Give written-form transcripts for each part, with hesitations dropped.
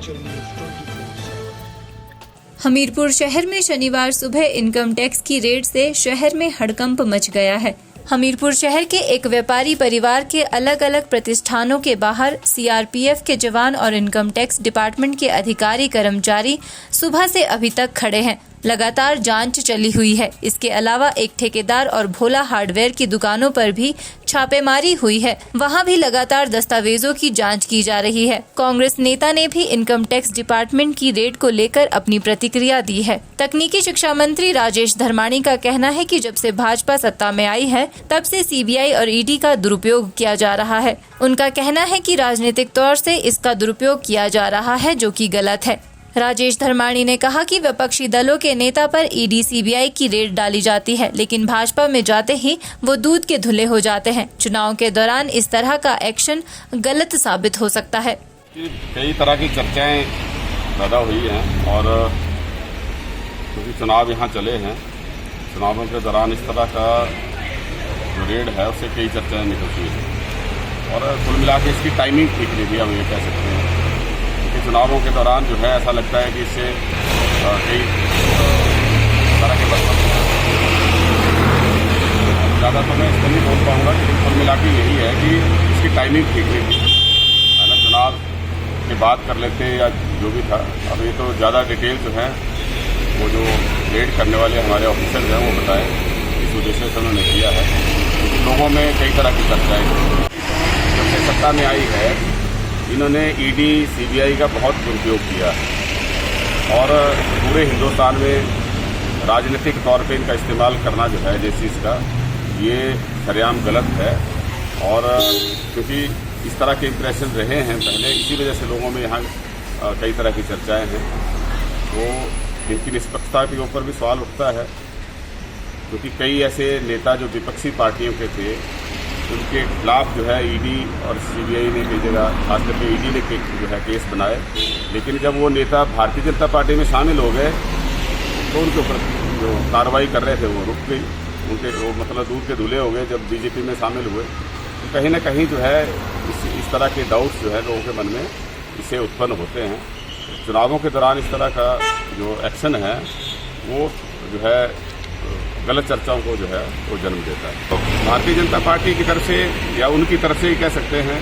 Himachal news 24/7। Hamirpur शहर में शनिवार सुबह इनकम टैक्स की रेड से शहर में हड़कंप मच गया है। हमीरपुर शहर के एक व्यापारी परिवार के अलग अलग प्रतिष्ठानों के बाहर सीआरपीएफ के जवान और इनकम टैक्स डिपार्टमेंट के अधिकारी कर्मचारी सुबह से अभी तक खड़े हैं। लगातार जांच चली हुई है। इसके अलावा एक ठेकेदार और भोला हार्डवेयर की दुकानों पर भी छापेमारी हुई है। वहां भी लगातार दस्तावेजों की जांच की जा रही है। कांग्रेस नेता ने भी इनकम टैक्स डिपार्टमेंट की रेड को लेकर अपनी प्रतिक्रिया दी है। तकनीकी शिक्षा मंत्री राजेश धर्माणी का कहना है कि जब से भाजपा सत्ता में आई है तब से सीबीआई और ईडी का दुरुपयोग किया जा रहा है। उनका कहना है कि राजनीतिक तौर से इसका दुरुपयोग किया जा रहा है, जो कि गलत है। राजेश धर्माणी ने कहा कि विपक्षी दलों के नेता पर ईडी सीबीआई की रेड डाली जाती है, लेकिन भाजपा में जाते ही वो दूध के धुले हो जाते हैं। चुनाव के दौरान इस तरह का एक्शन गलत साबित हो सकता है। कई तरह की चर्चाएं पैदा हुई हैं और क्योंकि चुनाव यहाँ चले हैं, चुनावों के दौरान इस तरह का जो रेड है उससे कई चर्चाएं निकलती हैं और कुल मिला के इसकी टाइमिंग ठीक नहीं थी, हम ये कह सकते हैं। चुनावों के दौरान जो है ऐसा लगता है कि इससे कई तरह के ज़्यादा तो मैं इसको नहीं बोल पाऊँगा, लेकिन कुल मिला के यही है कि इसकी टाइमिंग ठीक नहीं थी, है ना। चुनाव की बात कर लेते या जो भी था। अब ये तो ज़्यादा डिटेल जो है वो जो रेड करने वाले हमारे ऑफिसर्स हैं वो बताएं इस उद्देश्य से उन्होंने किया है, क्योंकि लोगों में कई तरह की चर्चाएँ जब से सत्ता में आई है इन्होंने ईडी सीबीआई का बहुत दुरुपयोग किया और पूरे हिंदुस्तान में राजनीतिक तौर पे इनका इस्तेमाल करना जो है जिस चीज़ का, ये सरेआम गलत है। और क्योंकि इस तरह के इम्प्रेशन रहे हैं पहले, इसी वजह से लोगों में यहाँ कई तरह की चर्चाएं हैं। तो इनकी निष्पक्षता के ऊपर भी सवाल उठता है, क्योंकि कई ऐसे नेता जो विपक्षी पार्टियों के थे उनके खिलाफ जो है ईडी और सीबीआई ने कई जगह, खास करके ईडी ने जो है केस बनाए, लेकिन जब वो नेता भारतीय जनता पार्टी में शामिल हो गए तो उनके ऊपर जो कार्रवाई कर रहे थे वो रुक गई, उनके वो मतलब दूध के धुले हो गए। जब बीजेपी में शामिल हुए तो कहीं ना कहीं जो है इस तरह के डाउट्स जो है लोगों के मन में इससे उत्पन्न होते हैं। चुनावों के दौरान इस तरह का जो एक्शन है वो जो है गलत चर्चाओं को जो है वो जन्म देता है। तो भारतीय जनता पार्टी की तरफ से या उनकी तरफ से ही कह सकते हैं,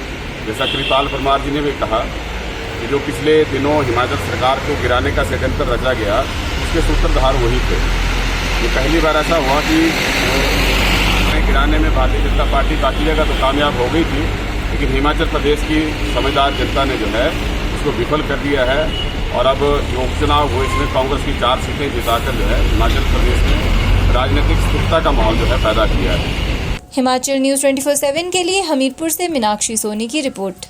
जैसा कृपाल परमार जी ने भी कहा कि जो पिछले दिनों हिमाचल सरकार को गिराने का षड्यंत्र रचा गया उसके सूत्रधार वही थे। ये पहली बार ऐसा हुआ कि गिराने में भारतीय जनता पार्टी बाकी जगह तो कामयाब हो गई थी, लेकिन हिमाचल प्रदेश की समझदार जनता ने जो है उसको विफल कर दिया है। और अब जो उपचुनाव हुए इसमें कांग्रेस की 4 सीटें जिताकर जो है हिमाचल प्रदेश में राजनीतिक स्थिरता का माहौल जो है पैदा किया है। हिमाचल न्यूज़ 24/7 के लिए हमीरपुर से मीनाक्षी सोनी की रिपोर्ट।